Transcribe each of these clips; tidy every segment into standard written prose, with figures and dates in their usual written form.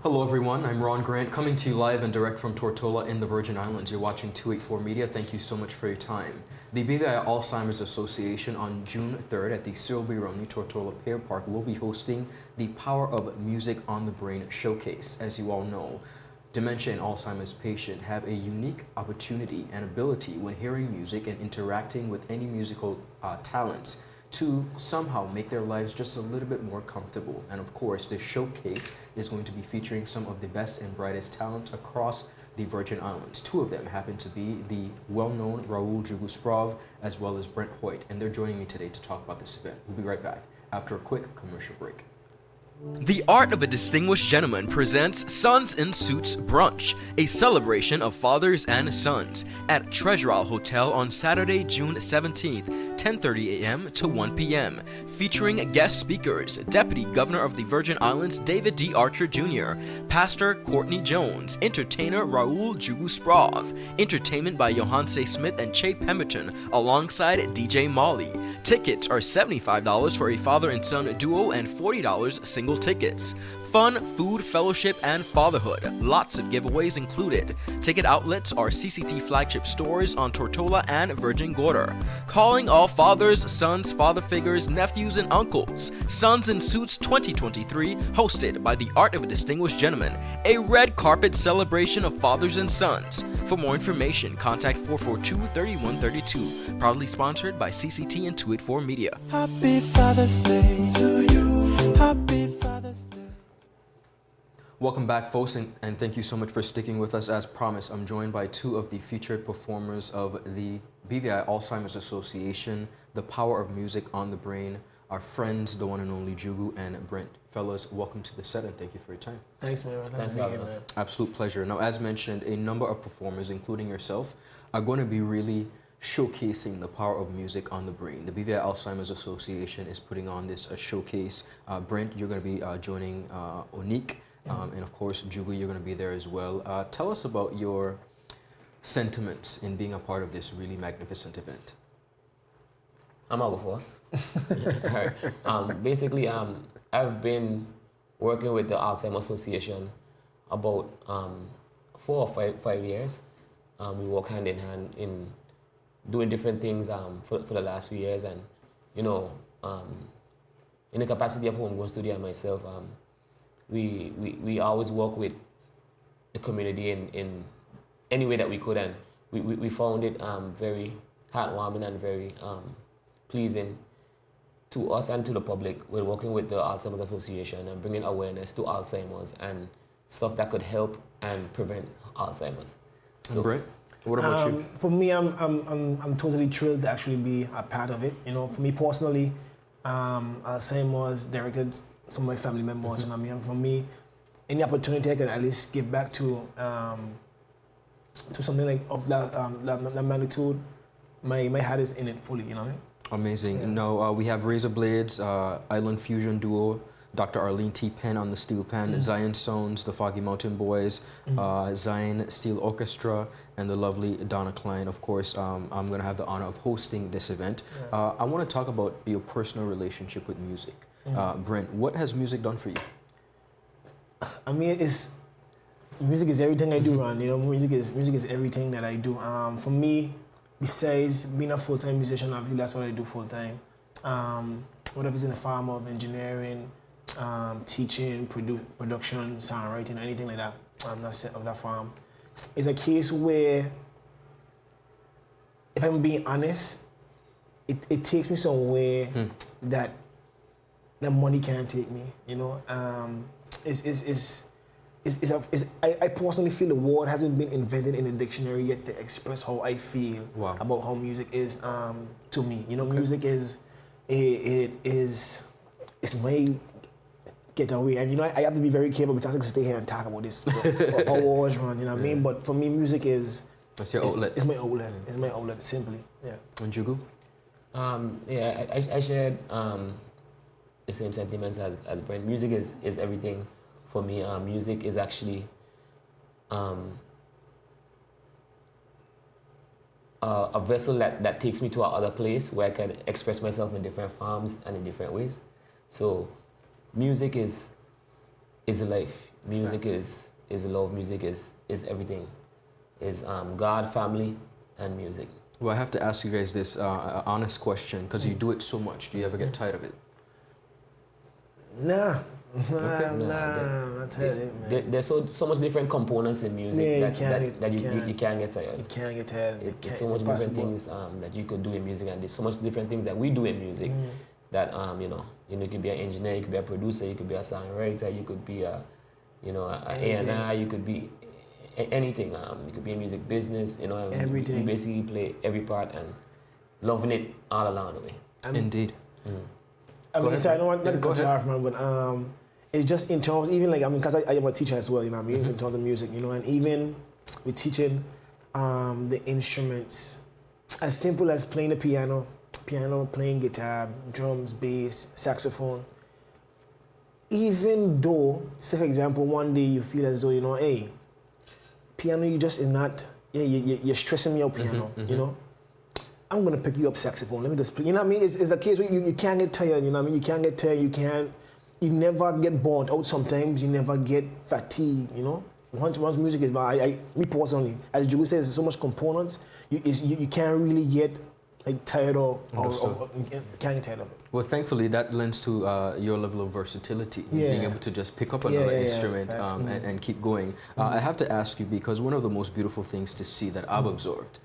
Hello everyone, I'm Ron Grant, coming to you live and direct from Tortola in the Virgin Islands. You're watching 284 Media. Thank you so much for your time. The BVI Alzheimer's Association on June 3rd at the Cyril B. Romney Tortola Pier Park will be hosting the Power of Music on the Brain showcase. As you all know, dementia and Alzheimer's patients have a unique opportunity and ability when hearing music and interacting with any musical talents to somehow make their lives just a little bit more comfortable. And of course, this showcase is going to be featuring some of the best and brightest talent across the Virgin Islands. Two of them happen to be the well-known Raul Jougo Sprauve as well as Brent Hoyte, and they're joining me today to talk about this event. We'll be right back after a quick commercial break. The Art of a Distinguished Gentleman presents Sons in Suits Brunch, a celebration of fathers and sons, at Treasure Isle Hotel on Saturday, June 17th, 10:30 a.m. to 1 p.m., featuring guest speakers, Deputy Governor of the Virgin Islands David D. Archer Jr., Pastor Courtney Jones, entertainer Raul Jougo Sprauve, entertainment by Johanse Smith and Che Pemberton, alongside DJ Molly. Tickets are $75 for a father and son duo and $40 single tickets. Fun, food, fellowship, and fatherhood. Lots of giveaways included. Ticket outlets are CCT flagship stores on Tortola and Virgin Gorda. Calling all fathers, sons, father figures, nephews, and uncles. Sons in Suits 2023, hosted by the Art of a Distinguished Gentleman, a red carpet celebration of fathers and sons. For more information, contact 442-3132. Proudly sponsored by CCT and 284 Media. Happy Father's Day to you. Happy Father's Day. Welcome back, folks, and thank you so much for sticking with us. As promised, I'm joined by two of the featured performers of the BVI Alzheimer's Association, The Power of Music on the Brain, our friends, the one and only Jougo and Brent. Fellas, welcome to the set and thank you for your time. Thanks, man. Thanks for being here, man. Absolute pleasure. Now, as mentioned, a number of performers, including yourself, are going to be really showcasing the power of music on the brain. The BVI Alzheimer's Association is putting on this showcase. Brent, you're going to be joining Onique. And of course, Jougo, you're going to be there as well. Tell us about your sentiments in being a part of this really magnificent event. I'm out with us. Basically, I've been working with the Alzheimer's Association about 4 or 5 years. We work hand in hand in doing different things for the last few years. And, you know, in the capacity of Homegrown Studio and myself, we always work with the community in any way that we could, and we found it very heartwarming and very pleasing to us and to the public. We're working with the Alzheimer's Association and bringing awareness to Alzheimer's and stuff that could help and prevent Alzheimer's. So, Brent, what about you? For me, I'm totally thrilled to actually be a part of it. You know, for me personally, Alzheimer's directed some of my family members, and I mean, for me, any opportunity I could at least give back to something like of that magnitude, my heart is in it fully, you know what I mean? Amazing. Yeah. Now, we have Razor Blades, Island Fusion Duo, Dr. Arlene T. Penn on the steel pen, Zion Sounds, the Foggy Mountain Boys, Zion Steel Orchestra, and the lovely Donna Klein. Of course, I'm going to have the honor of hosting this event. Yeah. I want to talk about your personal relationship with music. Brent, what has music done for you? I mean, music is everything I do, man. You know, music is everything that I do. For me, besides being a full-time musician, obviously that's what I do full-time. Whatever is in the farm of engineering, teaching, production, songwriting, anything like that, of that farm. It's a case where, if I'm being honest, it takes me somewhere that money can't take me, you know. I personally feel the word hasn't been invented in a dictionary yet to express how I feel about how music is to me. You know, music is my getaway, and you know I have to be very careful because I can stay here and talk about this for hours, man. You know what I mean? But for me, music is your outlet. It's my outlet. It's my outlet, simply. Yeah. And Jougo? I shared the same sentiments as Brent. Music is everything for me. Music is actually a vessel that takes me to another place where I can express myself in different forms and in different ways. So music is life. Music is love. Music is everything. Is God, family, and music. Well, I have to ask you guys this honest question, because you do it so much. Do you ever get tired of it? Nah. Nah, Not tired, man. There's so much different components in music Yeah, that you can't get tired. You can't get tired. There's so much different things that you could do in music, and there's so much different things that we do in music. That you could be an engineer, you could be a producer, you could be a songwriter, you could be a A&R, you could be anything. You could be in music business. Everything. You basically play every part and loving it all along the way. Indeed. I mean, sorry, I don't want Yeah, to go cut you ahead. off, man, but it's just in terms, even like, because I am a teacher as well, in terms of music, and even with teaching the instruments, as simple as playing the piano, playing guitar, drums, bass, saxophone. Even though, say for example, one day you feel as though, hey, piano, you just is not, you're stressing me out, piano, I'm gonna pick you up saxophone. Let me just play. You know what I mean? It's a case where you can't get tired. You know what I mean? You can't get tired. You never get burnt out. Sometimes you never get fatigued. Once music is, me personally, as Jougo says, there's so much components. You can't really get like tired or can't get tired of it. Well, thankfully, that lends to your level of versatility, being able to just pick up another instrument and keep going. I have to ask you, because one of the most beautiful things to see that I've observed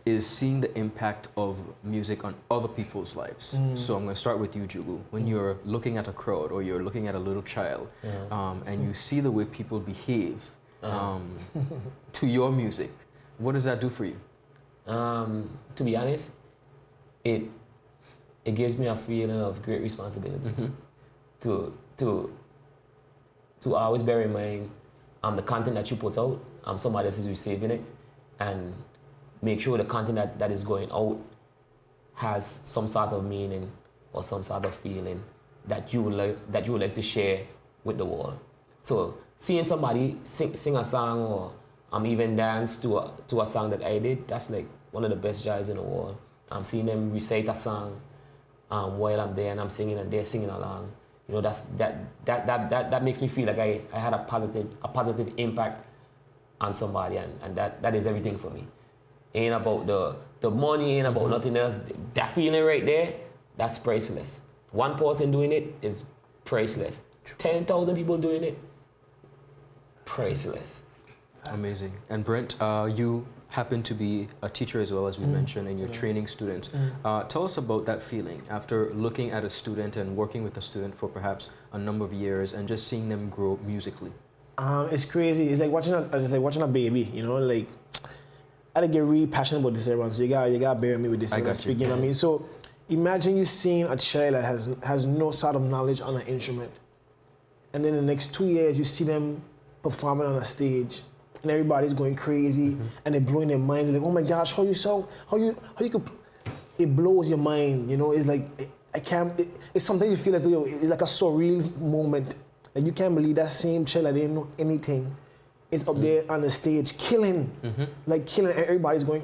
is seeing the impact of music on other people's lives. So I'm going to start with you, Jougo. When you're looking at a crowd or you're looking at a little child and you see the way people behave to your music, what does that do for you? To be honest, it gives me a feeling of great responsibility to always bear in mind the content that you put out, somebody else is receiving it, and make sure the content that is going out has some sort of meaning or some sort of feeling that you would like to share with the world. So seeing somebody sing a song or even dance to a song that I did, that's like one of the best joys in the world. I'm seeing them recite a song while I'm there and I'm singing and they're singing along. That makes me feel like I had a positive impact on somebody, and that is everything for me. Ain't about the money, ain't about nothing else. That feeling right there, that's priceless. One person doing it is priceless. 10,000 people doing it, priceless. Amazing. And Brent, you happen to be a teacher as well, as we mentioned, and you're training students. Tell us about that feeling after looking at a student and working with a student for perhaps a number of years and just seeing them grow musically. It's crazy. It's like watching a baby. I get really passionate about this, everyone. So you gotta bear with me with this. I got you. You know what I mean? So imagine you seeing a child that has no sort of knowledge on an instrument, and then the next 2 years you see them performing on a stage. And everybody's going crazy, and they're blowing their minds. They're like, "Oh my gosh, how you could?" It blows your mind, It's like it's sometimes you feel as though it's like a surreal moment. Like you can't believe that same child that didn't know anything is up there on the stage killing, killing. And everybody's going.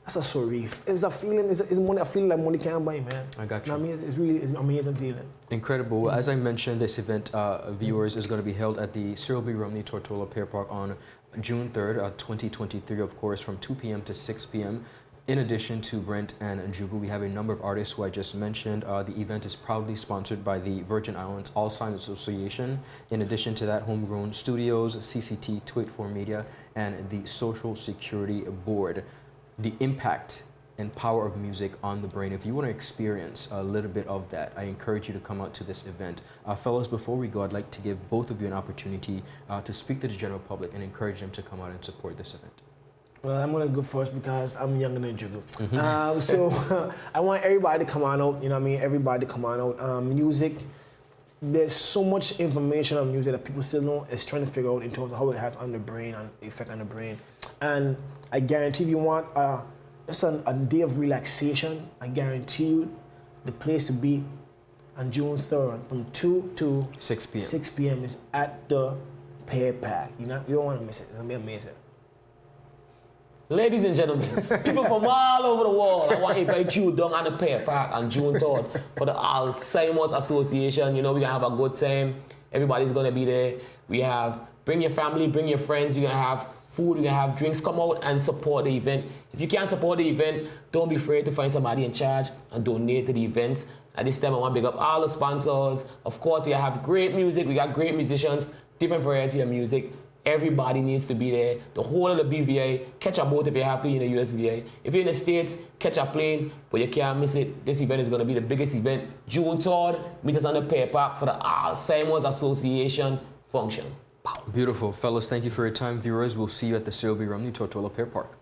That's a surreal. It's a feeling. It's money. I feel like money can't buy, man. I got you. I mean, it's an amazing feeling. Incredible. As I mentioned, this event, viewers, is going to be held at the Cyril B. Romney Tortola Pear Park on June 3rd, 2023, of course, from 2 p.m. to 6 p.m. In addition to Brent and Jougo, we have a number of artists who I just mentioned. The event is proudly sponsored by the Virgin Islands Alzheimer's Association. In addition to that, Homegrown Studios, CCT, 284 Media, and the Social Security Board. The impact and power of music on the brain. If you want to experience a little bit of that, I encourage you to come out to this event. Fellas, before we go, I'd like to give both of you an opportunity to speak to the general public and encourage them to come out and support this event. Well, I'm going to go first because I'm younger than Jougo. So I want everybody to come on out, everybody to come on out. Music, there's so much information on music that people still know is trying to figure out in terms of how it has on the brain and effect on the brain. And I guarantee if you want just a day of relaxation, I guarantee you the place to be on June 3rd from 2 to 6 p.m. 6 p.m. is at the Pear Park. You don't want to miss it. It's going to be amazing. Ladies and gentlemen, people from all over the world, I want to invite you down on the Pear Park on June 3rd for the Alzheimer's Association. We're going to have a good time. Everybody's going to be there. We have Bring your family, bring your friends. We're gonna have food, we're gonna have drinks. Come out and support the event. If you can't support the event, don't be afraid to find somebody in charge and donate to the events. At this time, I want to big up all the sponsors. Of course, we have great music. We got great musicians, different variety of music. Everybody needs to be there. The whole of the BVA. Catch a boat if you have to in the USVA. If you're in the States, catch a plane, but you can't miss it. This event is going to be the biggest event. June 3rd, meet us on the Pier Park for the Alzheimer's Association function. Beautiful. Fellas, thank you for your time. Viewers, we'll see you at the Sylvie Romney Tortola Pier Park.